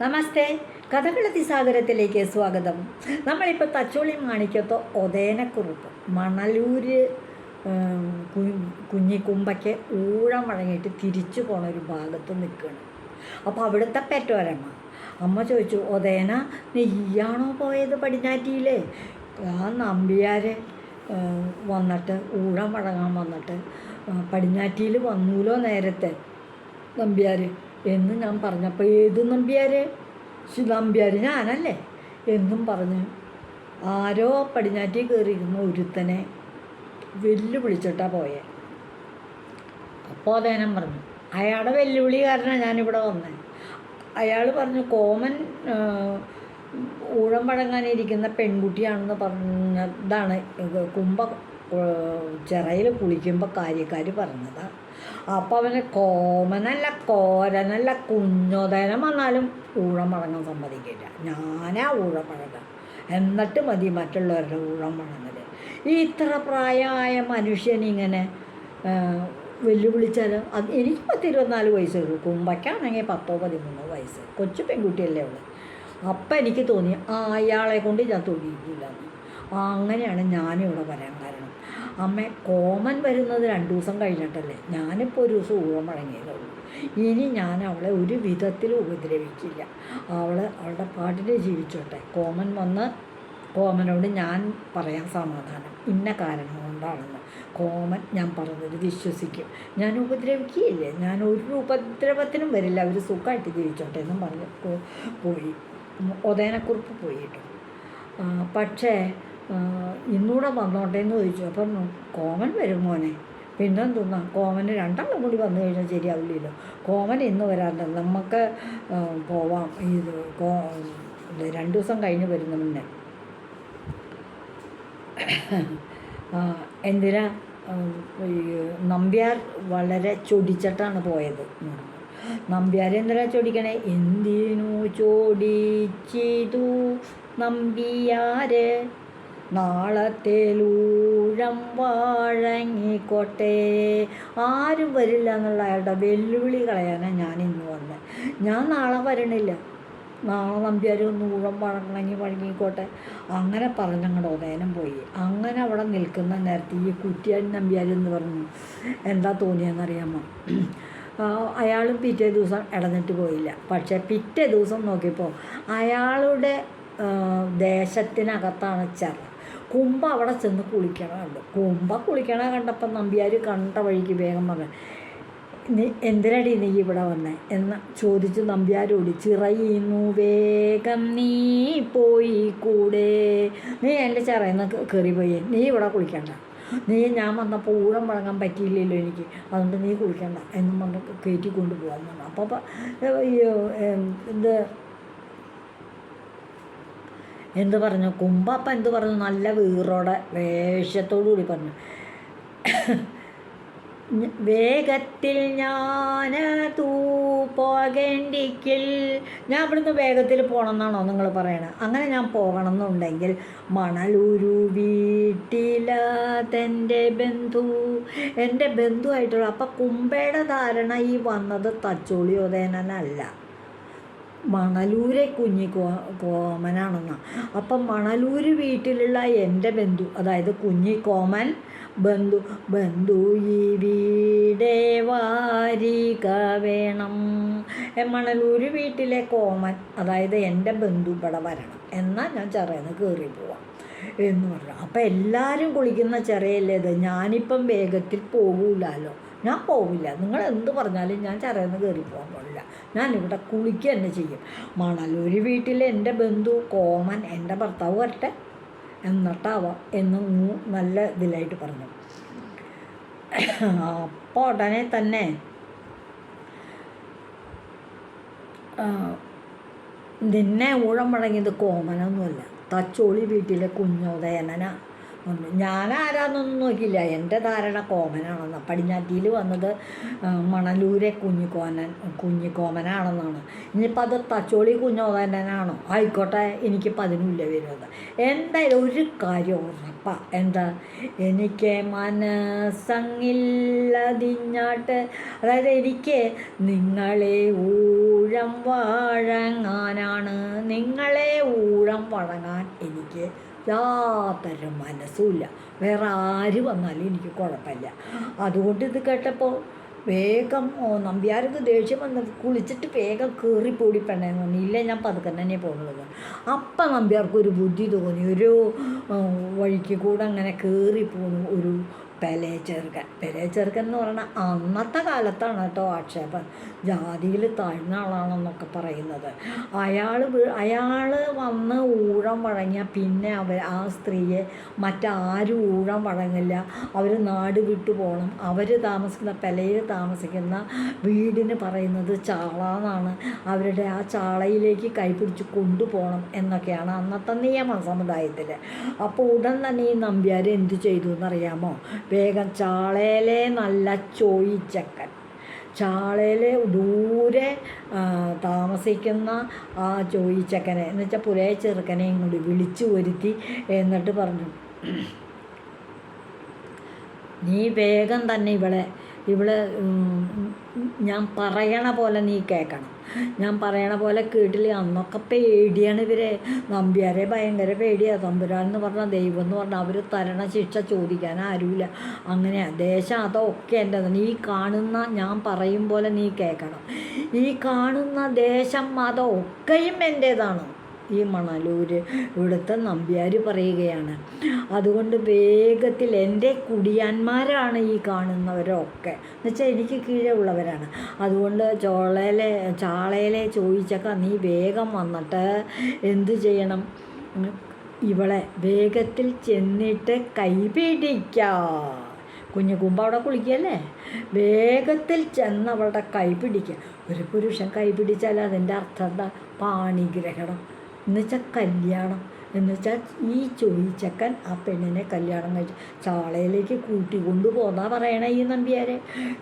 നമസ്തേ, കഥകളത്തി സാഗരത്തിലേക്ക് സ്വാഗതം. നമ്മളിപ്പോൾ തച്ചോളി മാണിക്കത്തോ ഒതേനക്കുറുപ്പ് മണലൂര് കുഞ്ഞിക്കുമ്പയ്ക്ക് ഊഴം വഴങ്ങിയിട്ട് തിരിച്ചു പോണ ഒരു ഭാഗത്ത് നിൽക്കുകയാണ്. അപ്പോൾ അവിടുത്തെ പെറ്റോരമ്മ അമ്മ ചോദിച്ചു, ഒതേന നെയ്യാണോ പോയത് പടിഞ്ഞാറ്റിയിലേ? ആ നമ്പ്യാർ വന്നിട്ട് ഊഴം വഴങ്ങാൻ വന്നിട്ട് പടിഞ്ഞാറ്റിയിൽ വന്നൂലോ നേരത്തെ നമ്പ്യാർ എന്ന് ഞാൻ പറഞ്ഞപ്പോൾ, ഏത് നമ്പ്യാർ? നമ്പ്യാർ ഞാനല്ലേ എന്നും പറഞ്ഞ് ആരോ പടിഞ്ഞാറ്റി കയറിയിരുന്ന ഒരുത്തനെ വെല്ലുവിളിച്ചിട്ടാണ് പോയെ. അപ്പോൾ അതേനം പറഞ്ഞു, അയാളുടെ വെല്ലുവിളി കാരണമാണ് ഞാനിവിടെ വന്നത്. അയാൾ പറഞ്ഞു, കോമൻ ഊഴം വഴങ്ങാനിരിക്കുന്ന പെൺകുട്ടിയാണെന്ന് പറഞ്ഞതാണ് കുംഭ ചിറയിൽ കുളിക്കുമ്പോൾ കാര്യക്കാർ പറഞ്ഞതാണ്. അപ്പോൾ അവന് കോമനല്ല കോരനല്ല കുഞ്ഞോദനം വന്നാലും ഊഴം വഴങ്ങാൻ സമ്മതിക്കില്ല. ഞാനാ ഊഴം വഴങ്ങാം, എന്നിട്ട് മതി മറ്റുള്ളവരുടെ ഊഴം വഴങ്ങൽ. ഈ ഇത്ര പ്രായമായ മനുഷ്യനിങ്ങനെ വെല്ലുവിളിച്ചാൽ അത് എനിക്ക് 10-24 വയസ്സുള്ളൂ, കുമ്പയ്ക്കാണെങ്കിൽ 10-13 വയസ്സ്, കൊച്ചു പെൺകുട്ടിയല്ലേ ഉള്ളു. അപ്പം എനിക്ക് തോന്നി അയാളെ കൊണ്ട് ഞാൻ തൊഴിയില്ല. അങ്ങനെയാണ് ഞാനിവിടെ വരാൻ കാരണം. അമ്മ, കോമൻ വരുന്നത് 2 ദിവസം കഴിഞ്ഞിട്ടല്ലേ, ഞാനിപ്പോൾ ഒരു ദിവസം ഊഴം വഴങ്ങിയതുള്ളൂ. ഇനി ഞാൻ അവളെ ഒരു വിധത്തിലും ഉപദ്രവിക്കില്ല. അവളുടെ പാട്ടിനെ ജീവിച്ചോട്ടെ. കോമൻ വന്ന് കോമനോട് ഞാൻ പറയാൻ സമാധാനം, ഇന്ന കാരണം കൊണ്ടാണെന്ന്. കോമൻ ഞാൻ പറഞ്ഞത് വിശ്വസിക്കും, ഞാൻ ഉപദ്രവിക്കുകയില്ലേ, ഞാൻ ഒരു ഉപദ്രവത്തിനും വരില്ല, അവർ സുഖമായിട്ട് ജീവിച്ചോട്ടെ എന്നും പറഞ്ഞ് പോയി. ഒതേനക്കുറുപ്പ് പോയിട്ടു. പക്ഷേ ഇന്നൂടെ വന്നോട്ടെ എന്ന് ചോദിച്ചു. അപ്പം കോമൻ വരും മോനെ, പിന്നെ തോന്നാ കോമന് 2 ആളും കൂടി വന്നു കഴിഞ്ഞാൽ ശരിയാവില്ലല്ലോ. കോമൻ ഇന്ന് വരാറുണ്ട്, നമുക്ക് പോവാം. 2 ദിവസം കഴിഞ്ഞ് വരുന്ന മുന്നേ. എന്തിനാ നമ്പ്യാർ വളരെ ചൊടിച്ചിട്ടാണ് പോയത്. നമ്പ്യാർ എന്തിനാ ചൊടിക്കണേ? എന്തിനു ചോടിച്ചിതു നമ്പിയാര്, നാളത്തേലൂഴം വാഴങ്ങിക്കോട്ടെ. ആരും വരില്ല എന്നുള്ള അയാളുടെ വെല്ലുവിളി കളയാനാണ് ഞാൻ ഇന്ന് വന്നത്. ഞാൻ നാളെ വരണില്ല, നാളെ നമ്പ്യാർ ഒന്ന് ഊഴം വഴങ്ങിക്കോട്ടെ അങ്ങനെ പറഞ്ഞങ്ങോട്ട് ഒതേനം പോയി. അങ്ങനെ അവിടെ നിൽക്കുന്ന നേരത്തെ ഈ കുറ്റിയാൻ നമ്പ്യാർ എന്ന് പറഞ്ഞു. എന്താ തോന്നിയെന്നറിയാമോ? അയാളും പിറ്റേ ദിവസം ഇടന്നിട്ട് പോയില്ല. പക്ഷേ പിറ്റേ ദിവസം നോക്കിയപ്പോൾ അയാളുടെ ദേശത്തിനകത്താണ് ചെറ. കുംഭ അവിടെ ചെന്ന് കുളിക്കണമുണ്ട്. കുംഭ കുളിക്കണ കണ്ടപ്പോൾ നമ്പ്യാർ കണ്ട വഴിക്ക് വേഗം പറഞ്ഞു, നീ എന്തിനടി നീ ഇവിടെ വന്നേ എന്ന് ചോദിച്ച് നമ്പ്യാരോട്, ചിറയുന്നു വേഗം നീ പോയി കൂടെ, നീ എൻ്റെ ചിറയിന്ന് കയറിപ്പോയി, നീ ഇവിടെ കുളിക്കണ്ട, നീ ഞാൻ വന്നപ്പോൾ ഊഴം വഴങ്ങാൻ പറ്റിയില്ലല്ലോ എനിക്ക്, അതുകൊണ്ട് നീ കുളിക്കണ്ട എന്നും പറഞ്ഞ് കയറ്റിക്കൊണ്ട് പോകാൻ പറഞ്ഞു. അപ്പോൾ എന്ത് പറഞ്ഞു കുംഭ? അപ്പം എന്ത് പറഞ്ഞു? നല്ല വീറോടെ വേഷത്തോടു കൂടി പറഞ്ഞു, വേഗത്തിൽ ഞാൻ തൂ പോകേണ്ടിക്കിൽ. ഞാൻ ഇവിടുന്ന് വേഗത്തിൽ പോകണം എന്നാണോ നിങ്ങൾ പറയണത്? അങ്ങനെ ഞാൻ പോകണം എന്നുണ്ടെങ്കിൽ മണലൂരു വീട്ടിലെൻ്റെ ബന്ധു, എൻ്റെ ബന്ധുവായിട്ടുള്ള. അപ്പം കുംഭയുടെ ധാരണ ഈ വന്നത് തച്ചോളി ഒതേനല്ല, മണലൂരെ കോമനാണെന്നാണ്. അപ്പം മണലൂര് വീട്ടിലുള്ള എൻ്റെ ബന്ധു, അതായത് കുഞ്ഞിക്കോമൻ ബന്ധു ഈ വീടേ വാരിക വേണം. മണലൂര് വീട്ടിലെ കോമൻ, അതായത് എൻ്റെ ബന്ധു ഇവിടെ വരണം, എന്നാൽ ഞാൻ ചെറിയെന്ന് കയറി പോവാം എന്ന് പറഞ്ഞു. അപ്പം എല്ലാവരും കുളിക്കുന്ന ചെറിയല്ലേ ഇത്, ഞാനിപ്പം വേഗത്തിൽ പോകൂലല്ലോ, ഞാൻ പോവില്ല. നിങ്ങൾ എന്ത് പറഞ്ഞാലും ഞാൻ ചെറിയെന്ന് കയറി പോകാൻ പാടില്ല, ഞാനിവിടെ കുളിക്കുക തന്നെ ചെയ്യും. മണലൂര് വീട്ടിലെ എൻ്റെ ബന്ധു കോമൻ എൻ്റെ ഭർത്താവ് വരട്ടെ എന്നിട്ടാവാം എന്ന് നല്ല ഇതിലായിട്ട് പറഞ്ഞു. അപ്പോൾ ഉടനെ തന്നെ നിന്നെ ഊഴം വഴങ്ങിയത് കോമനൊന്നുമല്ല, തച്ചോളി വീട്ടിലെ കുഞ്ഞോദയനാ. ഒന്ന് ഞാൻ ആരാന്നൊന്നും നോക്കിയില്ല. എൻ്റെ ധാരണ കോമനാണെന്ന്. പടിഞ്ഞാറ്റിയിൽ വന്നത് മണലൂരെ കുഞ്ഞിക്കോമനാണെന്നാണ്. ഇനിയിപ്പോൾ അത് തച്ചോളി കുഞ്ഞോദനാണോ ആയിക്കോട്ടെ, എനിക്കിപ്പോൾ അതിനുമില്ല വരുന്നത്. എന്തായാലും ഒരു കാര്യം ഉറപ്പാ. എന്താ, എനിക്ക് മനസ്സങ്ങില്ലതിഞ്ഞാട്ട്, അതായത് എനിക്ക് നിങ്ങളെ ഊഴം വഴങ്ങാനാണ്. നിങ്ങളെ ഊഴം വഴങ്ങാൻ എനിക്ക് യാതൊരു മനസ്സുമില്ല. വേറെ ആര് വന്നാലും എനിക്ക് കുഴപ്പമില്ല. അതുകൊണ്ട് ഇത് കേട്ടപ്പോൾ വേഗം നമ്പ്യാർക്ക് ദേഷ്യം വന്നത് കുളിച്ചിട്ട് വേഗം കയറിപ്പോടി പെണ്ണേന്ന് പറഞ്ഞു. ഇല്ല, ഞാൻ പതുക്കെ തന്നെ പോകുന്നത്. അപ്പം നമ്പ്യാർക്കൊരു ബുദ്ധി തോന്നി. ഒരു വഴിക്ക് കൂടെ അങ്ങനെ കയറിപ്പോന്നു ഒരു പെരേച്ചെറുക്കൻ എന്ന് പറഞ്ഞാൽ അന്നത്തെ കാലത്താണ് കേട്ടോ ആക്ഷേപം. ജാതിയിൽ താഴ്ന്ന ആളാണെന്നൊക്കെ പറയുന്നത്. അയാൾ വന്ന് ഊഴം വഴങ്ങിയാൽ പിന്നെ ആ സ്ത്രീയെ മറ്റാരും ഊഴം വഴങ്ങില്ല. അവർ നാട് വിട്ടു പോകണം. അവർ താമസിക്കുന്ന പെലയിൽ താമസിക്കുന്ന വീടിന് പറയുന്നത് ചാള എന്നാണ്. അവരുടെ ആ ചാളയിലേക്ക് കൈപിടിച്ച് കൊണ്ടുപോകണം എന്നൊക്കെയാണ് അന്നത്തെ നിയമം സമുദായത്തിൽ. അപ്പോൾ ഉടൻ തന്നെ ഈ നമ്പ്യാർ എന്ത് ചെയ്തു എന്നറിയാമോ? വേഗം ചാളയിലെ നല്ല ചോയിച്ചക്കൻ, ചാളയിൽ ദൂരെ താമസിക്കുന്ന ആ ചോയിച്ചക്കനെ എന്ന് വെച്ചാൽ പുലയ ചെറുക്കനെയും കൂടി വിളിച്ചു വരുത്തി. എന്നിട്ട് പറഞ്ഞു, നീ വേഗം തന്നെ ഇവളെ ഞാൻ പറയണ പോലെ നീ കേൾക്കണം. ഞാൻ പറയണ പോലെ കേട്ടില്ല. അന്നൊക്കെ പേടിയാണ് ഇവരെ. നമ്പ്യാരെ ഭയങ്കര പേടിയാണ്. തമ്പുരാൻ എന്ന് പറഞ്ഞാൽ ദൈവം എന്ന് പറഞ്ഞാൽ അവർ തരണ ശിക്ഷ ചോദിക്കാൻ ആരുമില്ല. അങ്ങനെ ദേശം അതൊക്കെ എൻ്റെതാണ്. ഈ കാണുന്ന ഞാൻ പറയും പോലെ നീ കേൾക്കണം. ഈ കാണുന്ന ദേശം അതൊക്കെയും എൻ്റേതാണ്. ഈ മണലൂർ ഇവിടുത്തെ നമ്പ്യാർ പറയുകയാണ്. അതുകൊണ്ട് വേഗത്തിൽ എൻ്റെ കുടിയാന്മാരാണ് ഈ കാണുന്നവരൊക്കെ, എന്നുവെച്ചാൽ എനിക്ക് കീഴേ ഉള്ളവരാണ്. അതുകൊണ്ട് ചാളയിലെ ചോദിച്ചക്ക നീ വേഗം വന്നിട്ട് എന്ത് ചെയ്യണം? ഇവളെ വേഗത്തിൽ ചെന്നിട്ട് കൈപിടിക്കാം. കുഞ്ഞുകുമ്പ അവിടെ കുളിക്കുകയല്ലേ, വേഗത്തിൽ ചെന്ന് അവളുടെ കൈ പിടിക്കുക. ഒരു പുരുഷൻ കൈ പിടിച്ചാൽ അതിൻ്റെ അർത്ഥം എന്താ? പാണിഗ്രഹണം എന്നുവെച്ചാൽ കല്യാണം. എന്നുവെച്ചാൽ ഈ ചോദിച്ചക്കൻ ആ പെണ്ണിനെ കല്യാണം കഴിച്ച് ചാളയിലേക്ക് കൂട്ടിക്കൊണ്ടു പോന്നാ പറയണേ ഈ നമ്പ്യാരെ.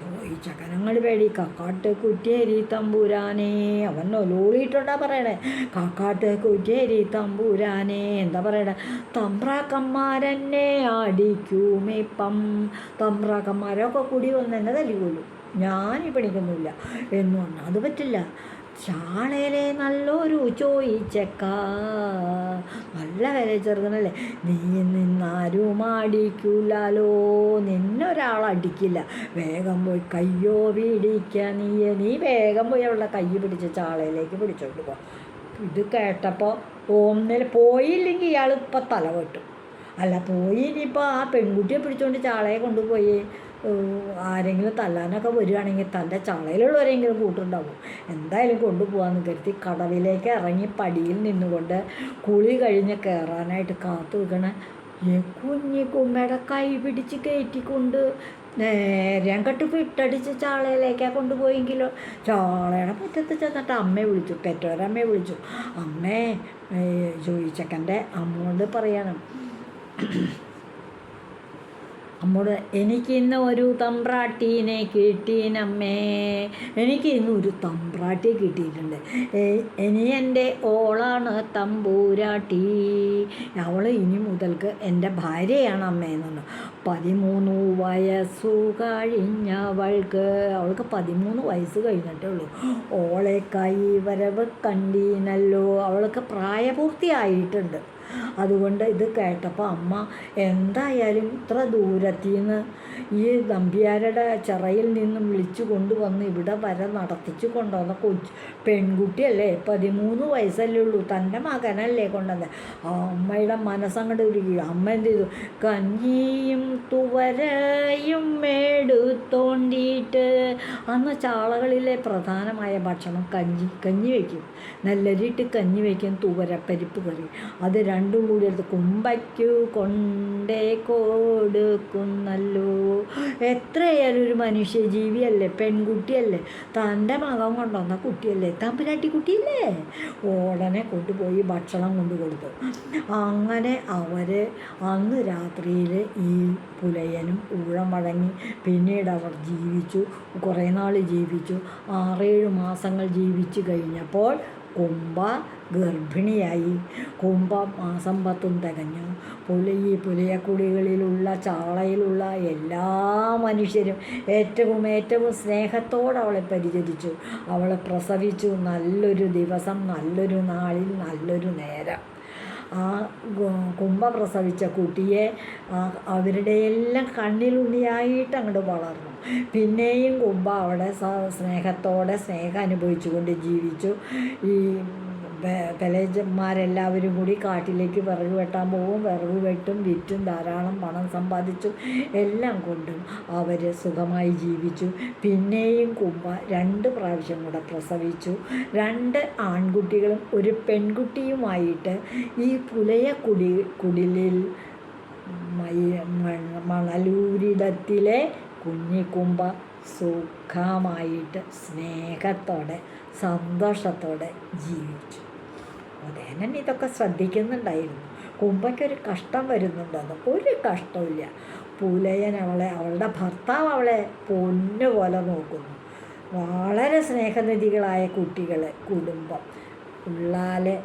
ചോദിച്ചക്കൻ അങ്ങോട്ട് പേടി. കാക്കാട്ട് കുറ്റിയേരി തമ്പൂരാനേ, അവൻ ഒലോളിയിട്ടുണ്ടാ പറയണേ. കാക്കാട്ട് കുറ്റിയേരി തമ്പൂരാനേ എന്താ പറയണേ? തമ്പ്രാക്കന്മാരെന്നെ അടിക്കൂമിപ്പം. തമ്പ്രാക്കന്മാരൊക്കെ കൂടി വന്ന് എന്നെ തല്ലിക്കൊള്ളു, ഞാൻ ഈ പണിക്കൊന്നുമില്ല എന്ന് പറഞ്ഞു. അത് പറ്റില്ല. ചാളയിലെ നല്ലൊരു ചോയിച്ചക്ക, നല്ല വില ചെറുക്കനല്ലേ, നീ നിന്നാരും അടിക്കൂലോ, നിന്നൊരാളടിക്കില്ല. വേഗം പോയി കയ്യോ പിടിക്കുക. നീ വേഗം പോയി അവളുടെ കൈ പിടിച്ച് ചാളയിലേക്ക് പിടിച്ചോണ്ട് പോ. ഇത് കേട്ടപ്പോൾ പോയില്ലെങ്കിൽ ഇയാൾ ഇപ്പം തല വെട്ടും. അല്ല, പോയി ഇനിയിപ്പോൾ ആ പെൺകുട്ടിയെ പിടിച്ചുകൊണ്ട് ചാളയെ കൊണ്ടുപോയി ആരെങ്കിലും തല്ലാനൊക്കെ വരികയാണെങ്കിൽ തൻ്റെ ചാളയിലുള്ളവരെങ്കിലും കൂട്ടുണ്ടാവും. എന്തായാലും കൊണ്ടുപോകാമെന്ന് കരുതി കടവിലേക്ക് ഇറങ്ങി പടിയിൽ നിന്നുകൊണ്ട് കുളി കഴിഞ്ഞ് കയറാനായിട്ട് കാത്തു നിൽക്കണ കുഞ്ഞിക്കുമ്മയുടെ കൈ പിടിച്ച് കയറ്റിക്കൊണ്ട് നേരെ അങ്ങോട്ട് വിട്ടടിച്ച് ചാളയിലേക്കാണ് കൊണ്ടുപോയെങ്കിലോ. ചാളയുടെ മുറ്റത്ത് ചെന്നിട്ട് അമ്മയെ വിളിച്ചു, പെറ്റോരമ്മയെ വിളിച്ചു. അമ്മേ, ചോദിച്ചക്കൻ്റെ അമ്മോട് പറയണം, അമ്മോട് എനിക്കിന്ന് ഒരു തമ്പ്രാട്ടീനെ കിട്ടീനമ്മേ, എനിക്ക് ഇന്ന് ഒരു തമ്പ്രാട്ടി കിട്ടിയിട്ടുണ്ട്. ഇനി എൻ്റെ ഓളാണ് തമ്പൂരാട്ടി, അവൾ ഇനി മുതൽക്ക് എൻ്റെ ഭാര്യയാണ് അമ്മയെന്നു. 13 വയസ്സു കഴിഞ്ഞവൾക്ക്, അവൾക്ക് 13 വയസ്സ് കഴിഞ്ഞിട്ടേ ഉള്ളൂ. ഓളെ കൈവരവ് കണ്ടീനല്ലോ, അവൾക്ക് പ്രായപൂർത്തിയായിട്ടുണ്ട്. അതുകൊണ്ട് ഇത് കേട്ടപ്പോൾ അമ്മ എന്തായാലും ഇത്ര ദൂരത്തിൽ നിന്ന് ഈ നമ്പ്യാരുടെ ചിറയിൽ നിന്നും വിളിച്ചു കൊണ്ടുവന്ന് ഇവിടെ വരെ നടത്തിച്ചു കൊണ്ടുവന്ന പെൺകുട്ടിയല്ലേ, 13 വയസ്സല്ലേ ഉള്ളൂ, തൻ്റെ മകനല്ലേ കൊണ്ടുവന്നത്. ആ അമ്മയുടെ മനസ്സങ്ങോട്ട് ഉരുകി. അമ്മ എന്ത് ചെയ്തു? കഞ്ഞിയും തുവരയും എടുത്തോണ്ടിയിട്ട്, അന്ന് ചാളകളിലെ പ്രധാനമായ ഭക്ഷണം കഞ്ഞി വയ്ക്കും. നെല്ലരിയിട്ട് കഞ്ഞി വയ്ക്കും, തുവരപ്പരിപ്പ് കറി. അത് 2 രണ്ടും കൂടി എടുത്ത് കുമ്പയ്ക്കു കൊണ്ടേ കൊടുക്കുന്നല്ലോ. എത്രയായാലും ഒരു മനുഷ്യജീവിയല്ലേ, പെൺകുട്ടിയല്ലേ, തൻ്റെ മകൻ കൊണ്ടുവന്ന കുട്ടിയല്ലേ, തമ്പുരാട്ടി കുട്ടിയല്ലേ. ഉടനെ കൊണ്ടുപോയി ഭക്ഷണം കൊണ്ട് കൊടുത്തു. അങ്ങനെ അവർ അന്ന് രാത്രിയിൽ ഈ പുലയനും ഊഴം വഴങ്ങി. പിന്നീട് അവർ ജീവിച്ചു, കുറേ നാൾ ജീവിച്ചു. 6-7 മാസങ്ങൾ ജീവിച്ചു കഴിഞ്ഞപ്പോൾ കുംഭ ഗർഭിണിയായി. കുംഭ മാസം 10 തികഞ്ഞു. ഈ പുലയക്കുടികളിലുള്ള ചാളയിലുള്ള എല്ലാ മനുഷ്യരും ഏറ്റവും സ്നേഹത്തോടെ അവളെ പരിചരിച്ചു. അവളെ പ്രസവിച്ചു. നല്ലൊരു ദിവസം, നല്ലൊരു നാളിൽ, നല്ലൊരു നേരം. ആ കുംഭ പ്രസവിച്ച കുട്ടിയെ അവരുടെ എല്ലാം കണ്ണിലുണ്ണിയായിട്ട് അങ്ങോട്ട് വളർന്നു. പിന്നെയും കുംഭ അവിടെ സ്നേഹത്തോടെ സ്നേഹം അനുഭവിച്ചുകൊണ്ട് ജീവിച്ചു. ഈ പെലേജന്മാരെല്ലാവരും കൂടി കാട്ടിലേക്ക് വിറക് വെട്ടാൻ പോകും. വിറക് വെട്ടും, വിറ്റും ധാരാളം പണം സമ്പാദിച്ചു. എല്ലാം കൊണ്ടും അവർ സുഖമായി ജീവിച്ചു. പിന്നെയും കുംഭ 2 പ്രാവശ്യം കൂടെ പ്രസവിച്ചു. 2 ആൺകുട്ടികളും ഒരു പെൺകുട്ടിയുമായിട്ട് ഈ കുടിലിൽ മണലൂരിടത്തിലെ കുഞ്ഞിക്കുംഭ സുഖമായിട്ട് സ്നേഹത്തോടെ സന്തോഷത്തോടെ ജീവിച്ചു. ഉദയനൻ ഇതൊക്കെ ശ്രദ്ധിക്കുന്നുണ്ടായിരുന്നു. കുംഭയ്ക്കൊരു കഷ്ടം വരുന്നുണ്ടെന്ന്. ഒരു കഷ്ടമില്ല. പുലയൻ അവളുടെ ഭർത്താവ് അവളെ പൊന്നുപോലെ നോക്കുന്നു. വളരെ സ്നേഹനിധികളായ കുടുംബം. ഉള്ളാലെ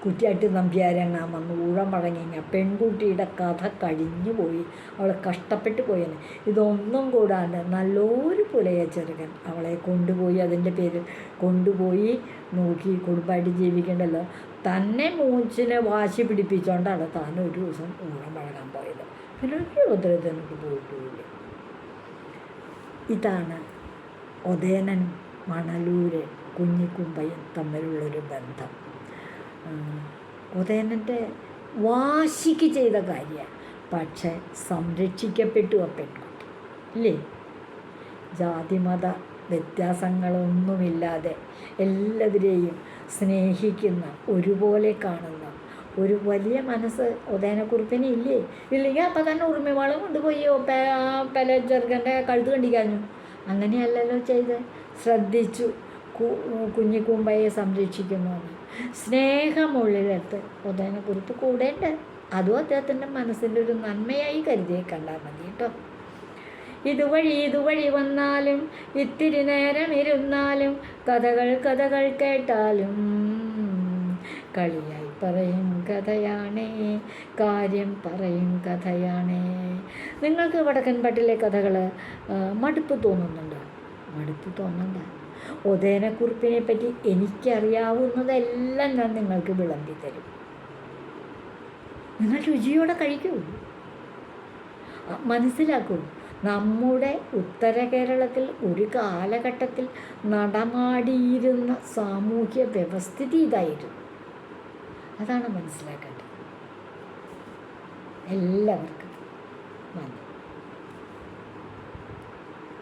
കുറ്റിയാട്ട് നമ്പ്യാരങ്ങാൻ വന്ന് ഊഴം വഴങ്ങിയ പെൺകുട്ടിയുടെ കഥ കഴിഞ്ഞു പോയി. അവൾ കഷ്ടപ്പെട്ടു പോയെന്ന്. ഇതൊന്നും കൂടാണ്ട് നല്ലൊരു പുലയ ചെറുകൻ അവളെ കൊണ്ടുപോയി, അതിൻ്റെ പേരിൽ കൊണ്ടുപോയി നോക്കി. കുടുംബമായിട്ട് ജീവിക്കണ്ടല്ലോ. തന്നെ മൂച്ചിനെ വാശി പിടിപ്പിച്ചുകൊണ്ടാണ് താൻ ഒരു ദിവസം ഊഴം വഴങ്ങാൻ പോയത്. പിന്നെ ഒരു ഉപദ്രവത്തിനൊക്കെ പോയിട്ടുമില്ല. ഇതാണ് ഉദയനനും മണലൂര് കുഞ്ഞിക്കുംഭയും തമ്മിലുള്ളൊരു ബന്ധം. ഉദയനൻ്റെ വാശിക്ക് ചെയ്ത കാര്യമാണ്. പക്ഷെ സംരക്ഷിക്കപ്പെട്ടു ആ പെൺകുട്ടി, ഇല്ലേ? ജാതിമത വ്യത്യാസങ്ങളൊന്നുമില്ലാതെ എല്ലാവരെയും സ്നേഹിക്കുന്ന, ഒരുപോലെ കാണുന്ന ഒരു വലിയ മനസ്സ് ഉദയനക്കുറുപ്പിന് ഇല്ലേ? ഇല്ലെങ്കിൽ അപ്പം തന്നെ ഉറുമിവാളും കൊണ്ടുപോയി പെലച്ചെറുക്കൻ്റെ കഴുത്ത് കണ്ടിക്കാഞ്ഞു. അങ്ങനെയല്ലല്ലോ ചെയ്ത്. ശ്രദ്ധിച്ചു. കുഞ്ഞിക്കുംഭയെ സംരക്ഷിക്കുന്നു. സ്നേഹമുള്ളിടത്ത് ഉദയനക്കുറുപ്പ് കൂടെയുണ്ട്. അതും അദ്ദേഹത്തിൻ്റെ മനസ്സിൻ്റെ ഒരു നന്മയായി കരുതിയെ കണ്ടാൽ മതി കേട്ടോ. ഇതുവഴി വന്നാലും ഇത്തിരി നേരം ഇരുന്നാലും കഥകൾ കേട്ടാലും കളിയായി പറയും കഥയാണേ, കാര്യം പറയും കഥയാണേ. നിങ്ങൾക്ക് വടക്കൻ പാട്ടിലെ കഥകൾ മടുപ്പ് തോന്നുന്നുണ്ടോ? മടുപ്പ് തോന്നണ്ട. ഉദയനക്കുറുപ്പിനെ പറ്റി എനിക്കറിയാവുന്നതെല്ലാം ഞാൻ നിങ്ങൾക്ക് വിളമ്പി തരും. നിങ്ങൾ രുചിയോടെ കഴിക്കൂ, മനസ്സിലാക്കൂ. നമ്മുടെ ഉത്തര കേരളത്തിൽ ഒരു കാലഘട്ടത്തിൽ നടമാടിയിരുന്ന സാമൂഹ്യ വ്യവസ്ഥിതി ഇതായിരുന്നു. അതാണ് മനസ്സിലാക്കേണ്ടത്. എല്ലാവർക്കും നന്ദി.